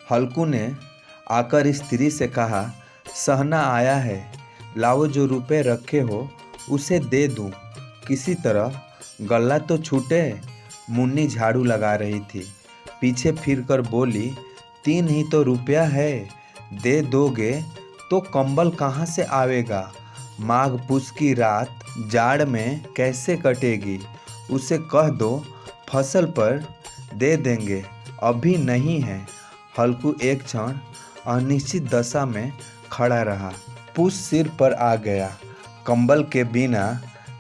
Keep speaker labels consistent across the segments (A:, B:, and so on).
A: हल्कू ने आकर स्त्री से कहा, सहना आया है, लाओ जो रुपए रखे हो उसे दे दूं, किसी तरह गला तो छूटे। मुन्नी झाड़ू लगा रही थी, पीछे फिरकर बोली, 3 ही तो रुपया है, दे दोगे तो कंबल कहाँ से आवेगा। माघ पूस की रात जाड़ में कैसे कटेगी, उसे कह दो फसल पर दे देंगे, अभी नहीं है। हल्कू एक क्षण अनिश्चित दशा में खड़ा रहा। पूस सिर पर आ गया। कंबल के बिना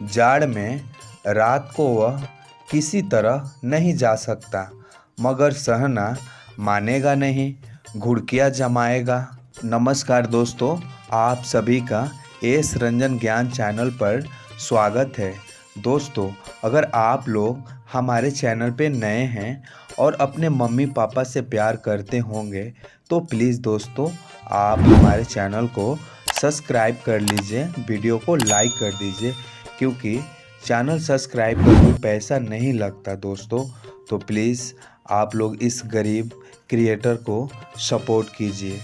A: जाड़ में रात को वह किसी तरह नहीं जा सकता, मगर सहना मानेगा नहीं, घुड़कियाँ जमाएगा। नमस्कार दोस्तों, आप सभी का एस रंजन ज्ञान चैनल पर स्वागत है। दोस्तों, अगर आप लोग हमारे चैनल पे नए हैं और अपने मम्मी पापा से प्यार करते होंगे तो प्लीज़ दोस्तों आप हमारे चैनल को सब्सक्राइब कर लीजिए, वीडियो को लाइक कर दीजिए, क्योंकि चैनल सब्सक्राइब पर कोई पैसा नहीं लगता दोस्तों। तो प्लीज़ आप लोग इस गरीब क्रिएटर को सपोर्ट कीजिए।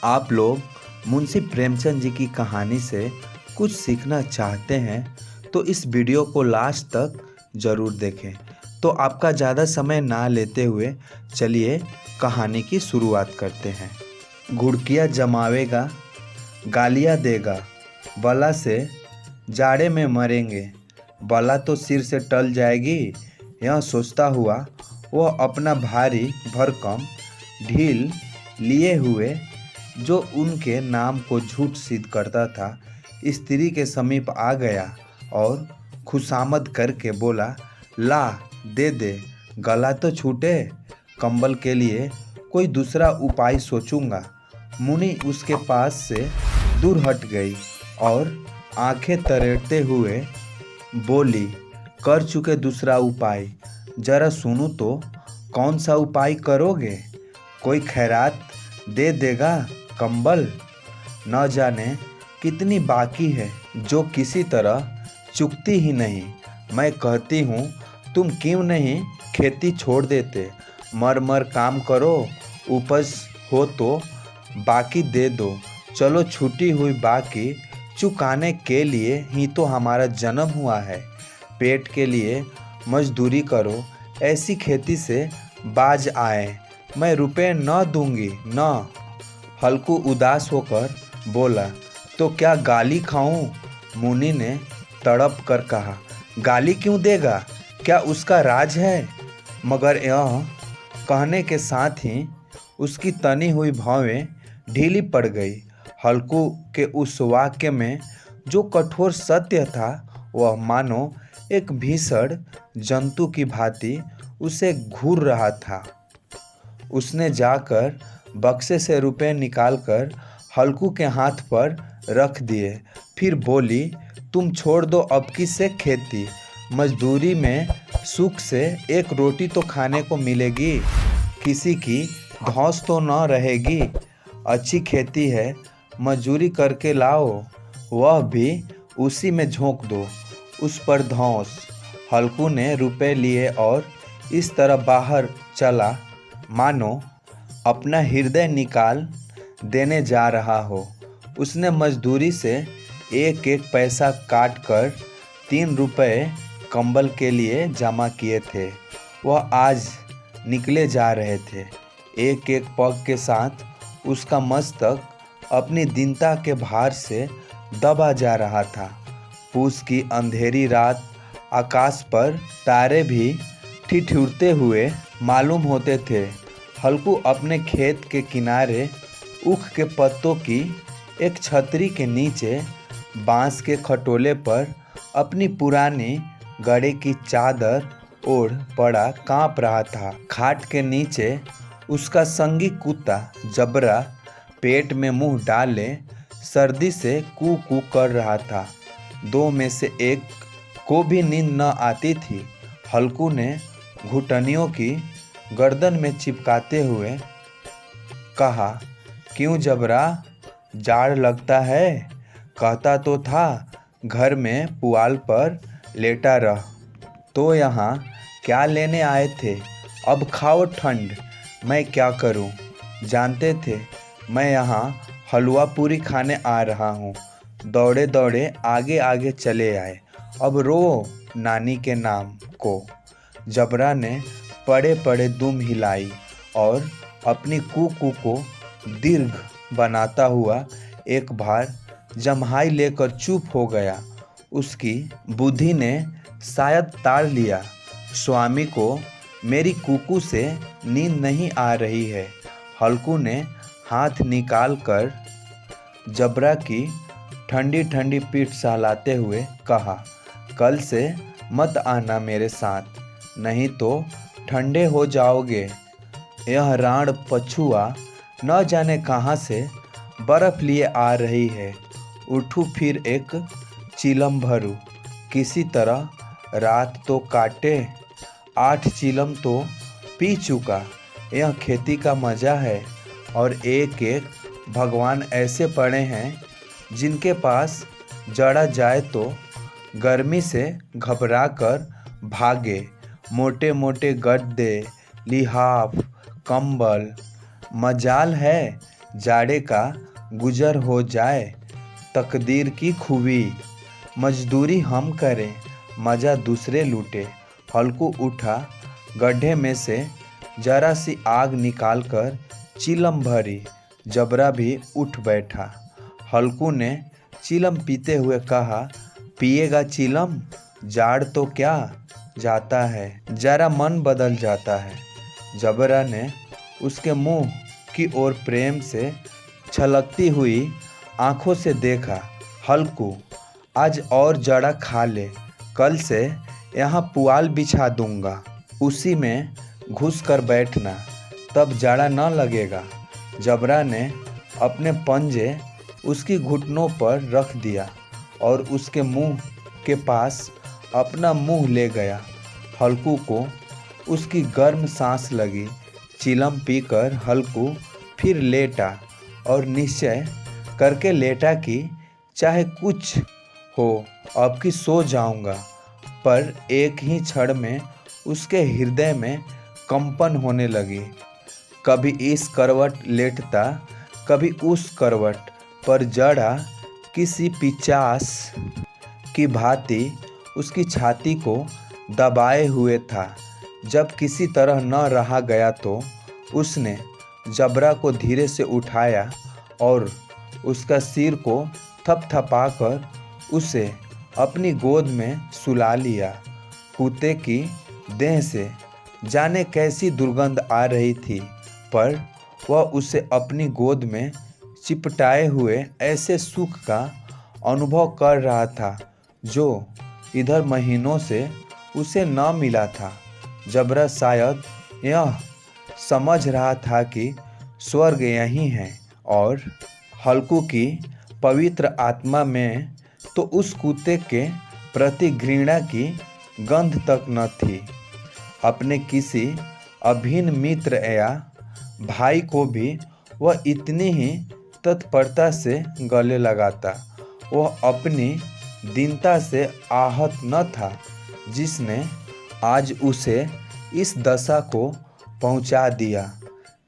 A: आप लोग मुंशी प्रेमचंद जी की कहानी से कुछ सीखना चाहते हैं तो इस वीडियो को लास्ट तक ज़रूर देखें। तो आपका ज़्यादा समय ना लेते हुए चलिए कहानी की शुरुआत करते हैं। घुड़कियाँ जमावेगा, गालियाँ देगा, बला से जाड़े में मरेंगे, बला तो सिर से टल जाएगी। यह सोचता हुआ वह अपना भारी भरकम ढील लिए हुए, जो उनके नाम को झूठ सिद्ध करता था, स्त्री के समीप आ गया और खुशामद करके बोला, ला दे दे, गला तो छूटे, कंबल के लिए कोई दूसरा उपाय सोचूंगा। मुनि उसके पास से दूर हट गई और आंखें तरेड़ते हुए बोली, कर चुके दूसरा उपाय, जरा सुनूं तो कौन सा उपाय करोगे। कोई खैरात दे देगा कंबल, न जाने कितनी बाकी है जो किसी तरह चुकती ही नहीं। मैं कहती हूँ तुम क्यों नहीं खेती छोड़ देते, मर मर काम करो, उपज हो तो बाकी दे दो। चलो छूटी हुई बाकी चुकाने के लिए ही तो हमारा जन्म हुआ है। पेट के लिए मजदूरी करो, ऐसी खेती से बाज आए, मैं रुपए न दूंगी न। हल्कू उदास होकर बोला, तो क्या गाली खाऊं। मुनि ने तड़प कर कहा, गाली क्यों देगा, क्या उसका राज है। मगर यह कहने के साथ ही उसकी तनी हुई भौवें ढीली पड़ गई। हल्कू के उस वाक्य में जो कठोर सत्य था वह मानो एक भीषण जंतु की भांति उसे घूर रहा था। उसने जाकर बक्से से रुपए निकालकर हल्कू के हाथ पर रख दिए, फिर बोली, तुम छोड़ दो अब की से खेती, मजदूरी में सुख से एक रोटी तो खाने को मिलेगी, किसी की धौंस तो न रहेगी। अच्छी खेती है, मजदूरी करके लाओ, वह भी उसी में झोंक दो, उस पर धौंस। हल्कू ने रुपए लिए और इस तरह बाहर चला मानो अपना हृदय निकाल देने जा रहा हो। उसने मजदूरी से एक एक पैसा काट कर 3 रुपए कंबल के लिए जमा किए थे। वह आज निकले जा रहे थे। एक एक पग के साथ उसका मस्तक अपनी दीनता के भार से दबा जा रहा था। पूस की अंधेरी रात, आकाश पर तारे भी ठिठुरते हुए मालूम होते थे। हल्कू अपने खेत के किनारे ऊख के पत्तों की एक छतरी के नीचे बांस के खटोले पर अपनी पुरानी गड़े की चादर ओढ़ पड़ा कांप रहा था। खाट के नीचे उसका संगी कुत्ता जबरा पेट में मुंह डाले सर्दी से कू कू कर रहा था। 2 में से एक को भी नींद न आती थी। हल्कू ने घुटनियों की गर्दन में चिपकाते हुए कहा, क्यों जबरा, जाड़ लगता है, कहता तो था घर में पुआल पर लेटा रह। तो यहाँ क्या लेने आए थे, अब खाओ ठंड, मैं क्या करूँ। जानते थे मैं यहाँ हलवा पूरी खाने आ रहा हूँ। दौड़े दौड़े आगे आगे चले आए। अब रो नानी के नाम को। जबरा ने पड़े पड़े दुम हिलाई और अपनी कूकू को दीर्घ बनाता हुआ एक बार जम्हाई लेकर चुप हो गया। उसकी बुद्धि ने शायद ताड़ लिया। स्वामी को मेरी कूकू से नींद नहीं आ रही है। हल्कू ने हाथ निकाल कर जबरा की ठंडी ठंडी पीठ सहलाते हुए कहा, कल से मत आना मेरे साथ, नहीं तो ठंडे हो जाओगे। यह राण पछुआ न जाने कहाँ से बर्फ लिए आ रही है। उठूँ फिर एक चिलम भरूँ, किसी तरह रात तो काटे। 8 चिलम तो पी चुका। यह खेती का मज़ा है। और एक एक भगवान ऐसे पड़े हैं जिनके पास जड़ा जाए तो गर्मी से घबरा कर भागे। मोटे मोटे गद्दे, लिहाफ, कंबल। मजाल है जाड़े का गुजर हो जाए। तकदीर की खूबी, मजदूरी हम करें, मज़ा दूसरे लूटे। हल्कू उठा, गड्ढे में से जरा सी आग निकालकर चिलम भरी। जबरा भी उठ बैठा। हल्कू ने चिलम पीते हुए कहा, पिएगा चिलम? जाड़ तो क्या जाता है, जरा मन बदल जाता है। जबरा ने उसके मुंह की ओर प्रेम से छलकती हुई आंखों से देखा। हल्कू, आज और जड़ा खा ले, कल से यहाँ पुआल बिछा दूंगा, उसी में घुस कर बैठना, तब जाड़ा न लगेगा। जबरा ने अपने पंजे उसकी घुटनों पर रख दिया और उसके मुंह के पास अपना मुंह ले गया। हल्कू को उसकी गर्म सांस लगी। चिलम पीकर हल्कू फिर लेटा और निश्चय करके लेटा कि चाहे कुछ हो अब की सो जाऊंगा। पर एक ही क्षण में उसके हृदय में कंपन होने लगी। कभी इस करवट लेटता, कभी उस करवट, पर जड़ा किसी पिचास की भांति उसकी छाती को दबाए हुए था। जब किसी तरह न रहा गया तो उसने जबरा को धीरे से उठाया और उसका सिर को थपथपाकर उसे अपनी गोद में सुला लिया। कुत्ते की देह से जाने कैसी दुर्गंध आ रही थी, पर वह उसे अपनी गोद में चिपटाए हुए ऐसे सुख का अनुभव कर रहा था जो इधर महीनों से उसे न मिला था। जबरा शायद यह समझ रहा था कि स्वर्ग यहीं है और हल्कू की पवित्र आत्मा में तो उस कुत्ते के प्रति घृणा की गंध तक न थी। अपने किसी अभिन्न मित्र या भाई को भी वह इतनी ही तत्परता से गले लगाता। वह अपनी दीनता से आहत न था जिसने आज उसे इस दशा को पहुंचा दिया।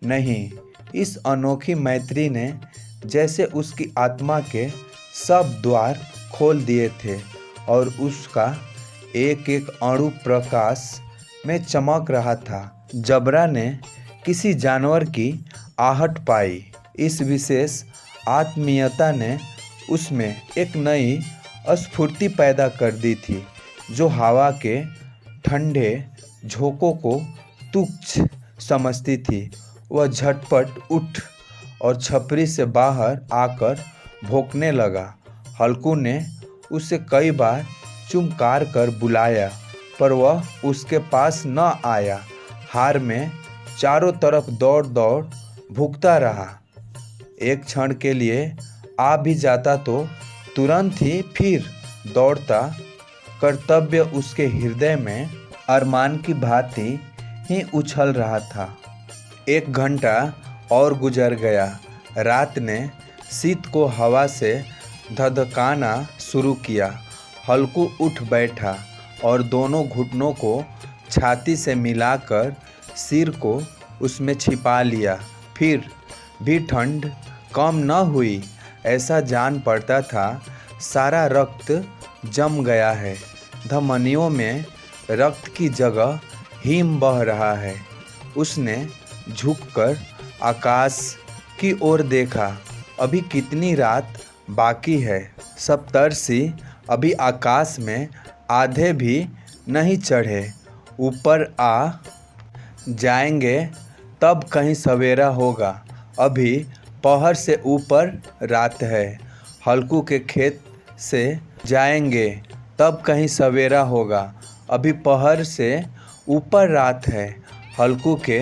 A: नहीं, इस अनोखी मैत्री ने जैसे उसकी आत्मा के सब द्वार खोल दिए थे और उसका एक एक अणु प्रकाश में चमक रहा था। जबरा ने किसी जानवर की आहट पाई। इस विशेष आत्मीयता ने उसमें एक नई स्फूर्ति पैदा कर दी थी जो हवा के ठंडे झोंकों को तुच्छ समझती थी। वह झटपट उठ और छपरी से बाहर आकर भौंकने लगा। हल्कू ने उसे कई बार चुमकार कर बुलाया पर वह उसके पास न आया। हार में चारों तरफ दौड़ दौड़ भूखता रहा। एक क्षण के लिए आ भी जाता तो तुरंत ही फिर दौड़ता। कर्तव्य उसके हृदय में अरमान की भांति ही उछल रहा था। 1 घंटा और गुजर गया। रात ने शीत को हवा से धधकाना शुरू किया। हल्कू उठ बैठा और दोनों घुटनों को छाती से मिलाकर सिर को उसमें छिपा लिया। फिर भी ठंड कम न हुई। ऐसा जान पड़ता था सारा रक्त जम गया है, धमनियों में रक्त की जगह हिम बह रहा है। उसने झुककर आकाश की ओर देखा। अभी कितनी रात बाकी है? सप्तर्षि अभी आकाश में आधे भी नहीं चढ़े। ऊपर आ जाएंगे तब कहीं सवेरा होगा। अभी पहर से ऊपर रात है। हल्कू के खेत से जाएंगे तब कहीं सवेरा होगा। अभी पहर से ऊपर रात है। हल्कू के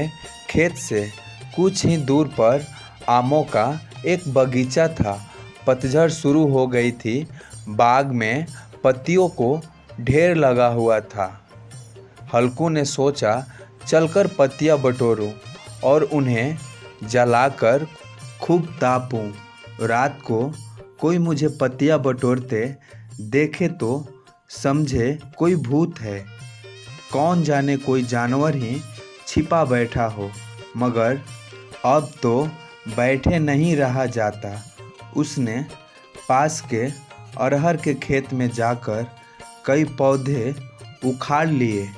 A: खेत से कुछ ही दूर पर आमों का एक बगीचा था। पतझड़ शुरू हो गई थी। बाग में पत्तियों को ढेर लगा हुआ था। हल्कू ने सोचा चलकर पत्तियां बटोरूं और उन्हें जलाकर खूब तापूं। रात को कोई मुझे पत्तियां बटोरते देखे तो समझे कोई भूत है। कौन जाने कोई जानवर ही छिपा बैठा हो। मगर अब तो बैठे नहीं रहा जाता। उसने पास के अरहर के खेत में जाकर कई पौधे उखाड़ लिए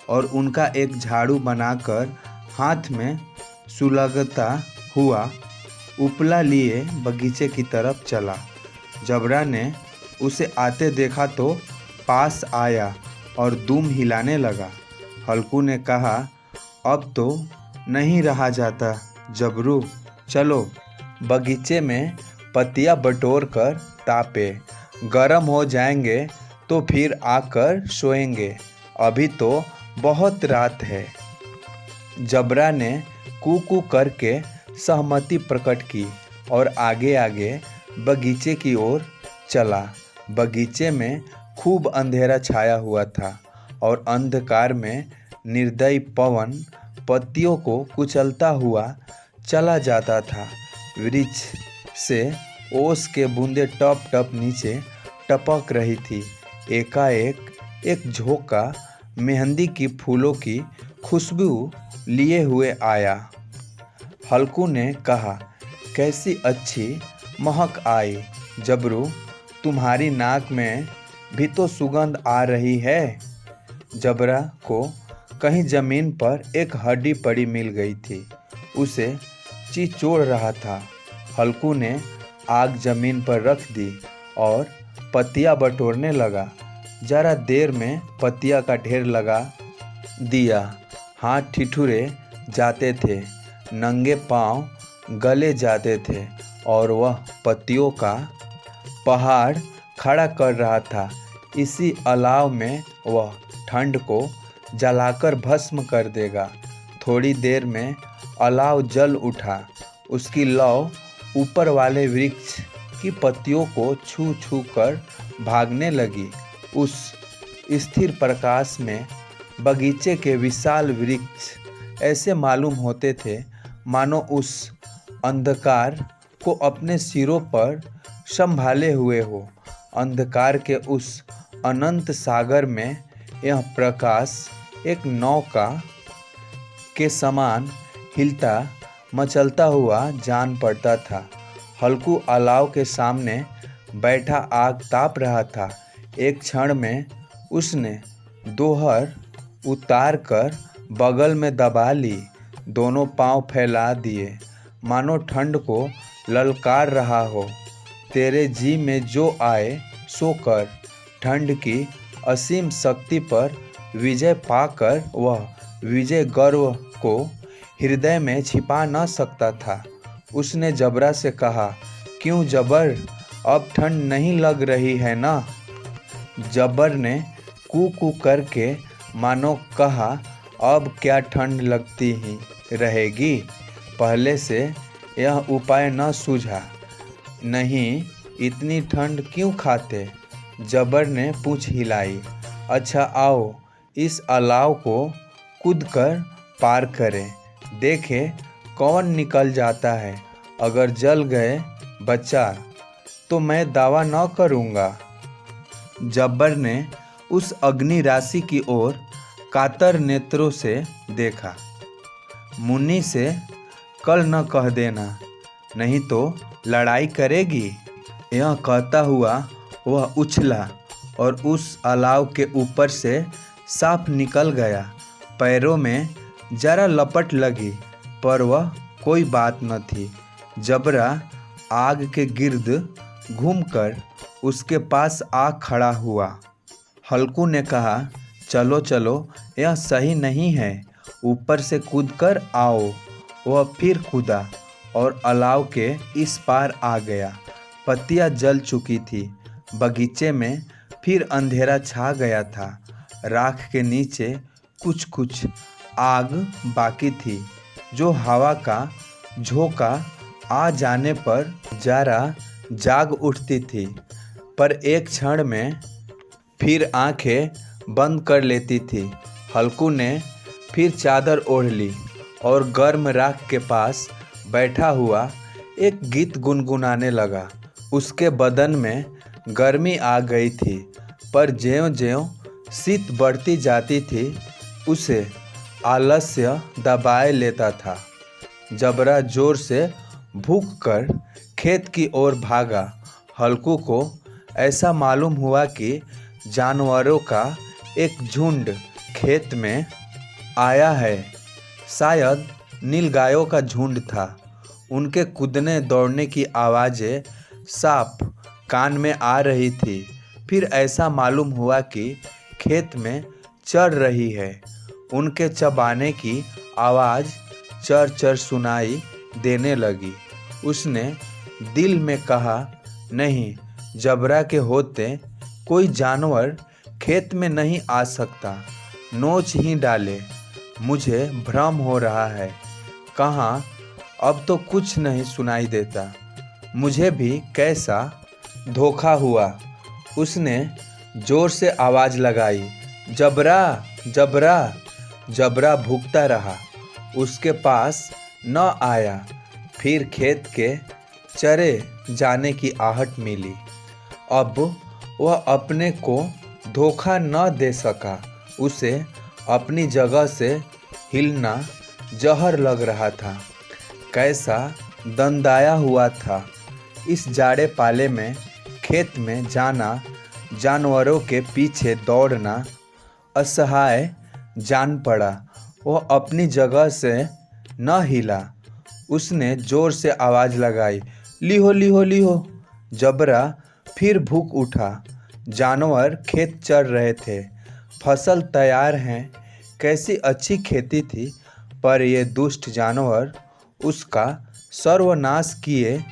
A: और उनका एक झाड़ू बनाकर हाथ में सुलगता हुआ उपला लिए बगीचे की तरफ चला। जबरा ने उसे आते देखा तो पास आया और दुम हिलाने लगा। हल्कू ने कहा, अब तो नहीं रहा जाता जबरू, चलो बगीचे में पत्तियां बटोर कर तापे। गरम हो जाएंगे तो फिर आकर सोएंगे। अभी तो बहुत रात है। जबरा ने कू करके सहमति प्रकट की और आगे आगे बगीचे की ओर चला। बगीचे में खूब अंधेरा छाया हुआ था और अंधकार में निर्दयी पवन पत्तियों को कुचलता हुआ चला जाता था। वृक्ष से ओस के बूंदे टप टप नीचे टपक रही थी। एकाएक एक झोंका मेहंदी की फूलों की खुशबू लिए हुए आया। हल्कू ने कहा, कैसी अच्छी महक आई जबरू, तुम्हारी नाक में भी तो सुगंध आ रही है। जबरा को कहीं जमीन पर एक हड्डी पड़ी मिल गई थी। उसे चिचोड़ रहा था। हल्कू ने आग जमीन पर रख दी और पत्तियां बटोरने लगा। जरा देर में पत्तियां का ढेर लगा दिया। हाथ ठिठुरे जाते थे, नंगे पांव गले जाते थे और वह पत्तियों का पहाड़ खड़ा कर रहा था। इसी अलाव में वह ठंड को जलाकर भस्म कर देगा। थोड़ी देर में अलाव जल उठा। उसकी लौ ऊपर वाले वृक्ष की पत्तियों को छू छू कर भागने लगी। उस स्थिर प्रकाश में बगीचे के विशाल वृक्ष ऐसे मालूम होते थे मानो उस अंधकार को अपने सिरों पर संभाले हुए हो। अंधकार के उस अनंत सागर में यह प्रकाश एक नौका के समान हिलता मचलता हुआ जान पड़ता था। हल्कू अलाव के सामने बैठा आग ताप रहा था। एक क्षण में उसने दोहर उतार कर बगल में दबा ली। दोनों पांव फैला दिए मानो ठंड को ललकार रहा हो। तेरे जी में जो आए सो कर। ठंड की असीम शक्ति पर विजय पाकर वह विजय गर्व को हृदय में छिपा न सकता था। उसने जबरा से कहा, क्यों जबर, अब ठंड नहीं लग रही है ना? जबर ने कू करके मानो कहा, अब क्या ठंड लगती ही रहेगी। पहले से यह उपाय न सूझा। नहीं, इतनी ठंड क्यों खाते? जबर ने पूंछ हिलाई। अच्छा आओ इस अलाव को कूदकर पार करें, देखें कौन निकल जाता है। अगर जल गए बच्चा तो मैं दावा न करूँगा। जब्बर ने उस अग्नि राशि की ओर कातर नेत्रों से देखा। मुन्नी से कल न कह देना, नहीं तो लड़ाई करेगी। यह कहता हुआ वह उछला और उस अलाव के ऊपर से साफ निकल गया। पैरों में जरा लपट लगी, पर वह कोई बात न थी। जबरा आग के गिर्द घूमकर उसके पास आ खड़ा हुआ। हल्कू ने कहा, चलो चलो, यह सही नहीं है, ऊपर से कूदकर आओ। वह फिर कूदा और अलाव के इस पार आ गया। पत्तियां जल चुकी थी। बगीचे में फिर अंधेरा छा गया था। राख के नीचे कुछ कुछ आग बाकी थी, जो हवा का झोंका आ जाने पर जरा जाग उठती थी, पर एक क्षण में फिर आंखें बंद कर लेती थी। हल्कू ने फिर चादर ओढ़ ली और गर्म राख के पास बैठा हुआ एक गीत गुनगुनाने लगा। उसके बदन में गर्मी आ गई थी, पर ज्यों-ज्यों शीत बढ़ती जाती थी, उसे आलस्य दबाए लेता था। जबरा जोर से भूख कर खेत की ओर भागा। हल्कू को ऐसा मालूम हुआ कि जानवरों का एक झुंड खेत में आया है। शायद नीलगायों का झुंड था। उनके कूदने दौड़ने की आवाज़ें साफ कान में आ रही थी। फिर ऐसा मालूम हुआ कि खेत में चर रही है। उनके चबाने की आवाज़ चर चर सुनाई देने लगी। उसने दिल में कहा, नहीं, जबरा के होते कोई जानवर खेत में नहीं आ सकता। नोच ही डाले। मुझे भ्रम हो रहा है। कहाँ, अब तो कुछ नहीं सुनाई देता। मुझे भी कैसा धोखा हुआ। उसने जोर से आवाज़ लगाई, जबरा, जबरा। जबरा भूखता रहा। उसके पास न आया। फिर खेत के चरे जाने की आहट मिली। अब वह अपने को धोखा न दे सका। उसे अपनी जगह से हिलना जहर लग रहा था। कैसा दंदाया हुआ था। इस जाड़े पाले में खेत में जाना, जानवरों के पीछे दौड़ना असहाय जान पड़ा। वह अपनी जगह से न हिला। उसने जोर से आवाज़ लगाई, लीहो लीहो लीहो। जबरा फिर भूख उठा। जानवर खेत चर रहे थे। फसल तैयार है। कैसी अच्छी खेती थी, पर ये दुष्ट जानवर उसका सर्वनाश किए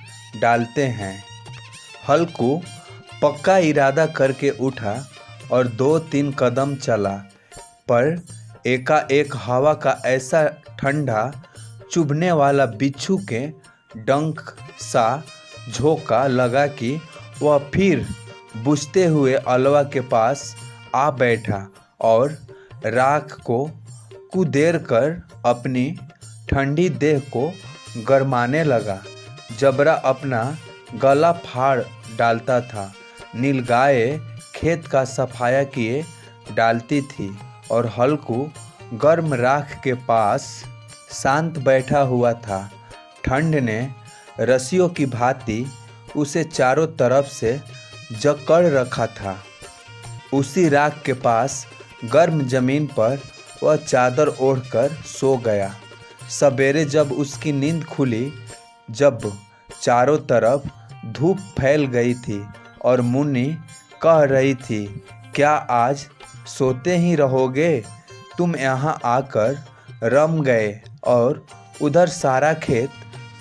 A: डालते हैं। हल्कू पक्का इरादा करके उठा और 2-3 कदम चला, पर एकाएक हवा का ऐसा ठंडा चुभने वाला बिच्छू के डंक सा झोंका लगा कि वह फिर बुझते हुए अलवा के पास आ बैठा और राख को कुदेर कर अपनी ठंडी देह को गरमाने लगा। जबरा अपना गला फाड़ डालता था। नीलगाय खेत का सफाया किए डालती थी और हल्कू गर्म राख के पास शांत बैठा हुआ था। ठंड ने रस्सियों की भांति उसे चारों तरफ से जकड़ रखा था। उसी राख के पास गर्म जमीन पर वह चादर ओढ़कर सो गया। सवेरे जब उसकी नींद खुली, जब चारों तरफ धूप फैल गई थी और मुन्नी कह रही थी, क्या आज सोते ही रहोगे? तुम यहाँ आकर रम गए और उधर सारा खेत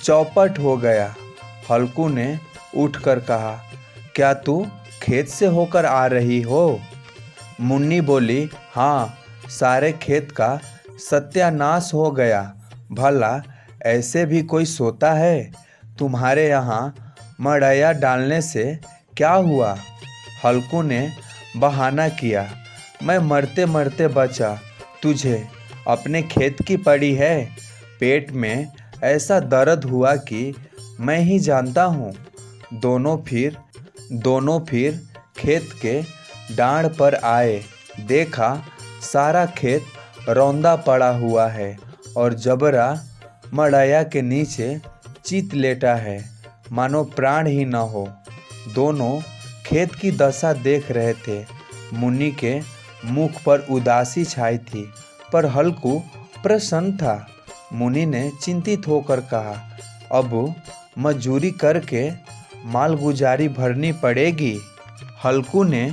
A: चौपट हो गया। हल्कू ने उठकर कहा, क्या तू खेत से होकर आ रही हो? मुन्नी बोली, हाँ, सारे खेत का सत्यानाश हो गया। भला ऐसे भी कोई सोता है? तुम्हारे यहाँ मड़ैया डालने से क्या हुआ? हल्कू ने बहाना किया, मैं मरते मरते बचा। तुझे अपने खेत की पड़ी है। पेट में ऐसा दर्द हुआ कि मैं ही जानता हूँ। दोनों फिर खेत के डांड पर आए। देखा सारा खेत रौंदा पड़ा हुआ है और जबरा मड़ैया के नीचे चित लेटा है, मानो प्राण ही न हो। दोनों खेत की दशा देख रहे थे। मुनि के मुख पर उदासी छाई थी, पर हल्कू प्रसन्न था। मुनि ने चिंतित होकर कहा, अब मजदूरी करके मालगुजारी भरनी पड़ेगी। हल्कू ने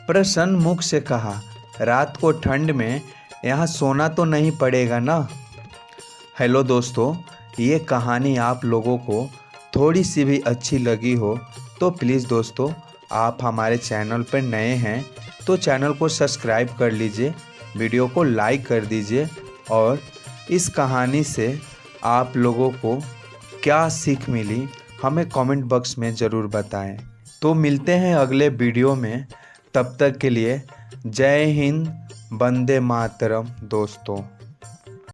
A: प्रसन्न मुख से कहा, रात को ठंड में यहाँ सोना तो नहीं पड़ेगा ना। हेलो दोस्तों, ये कहानी आप लोगों को थोड़ी सी भी अच्छी लगी हो तो प्लीज़ दोस्तों, आप हमारे चैनल पर नए हैं तो चैनल को सब्सक्राइब कर लीजिए, वीडियो को लाइक कर दीजिए और इस कहानी से आप लोगों को क्या सीख मिली हमें कमेंट बॉक्स में ज़रूर बताएं। तो मिलते हैं अगले वीडियो में, तब तक के लिए जय हिंद, वंदे मातरम दोस्तों।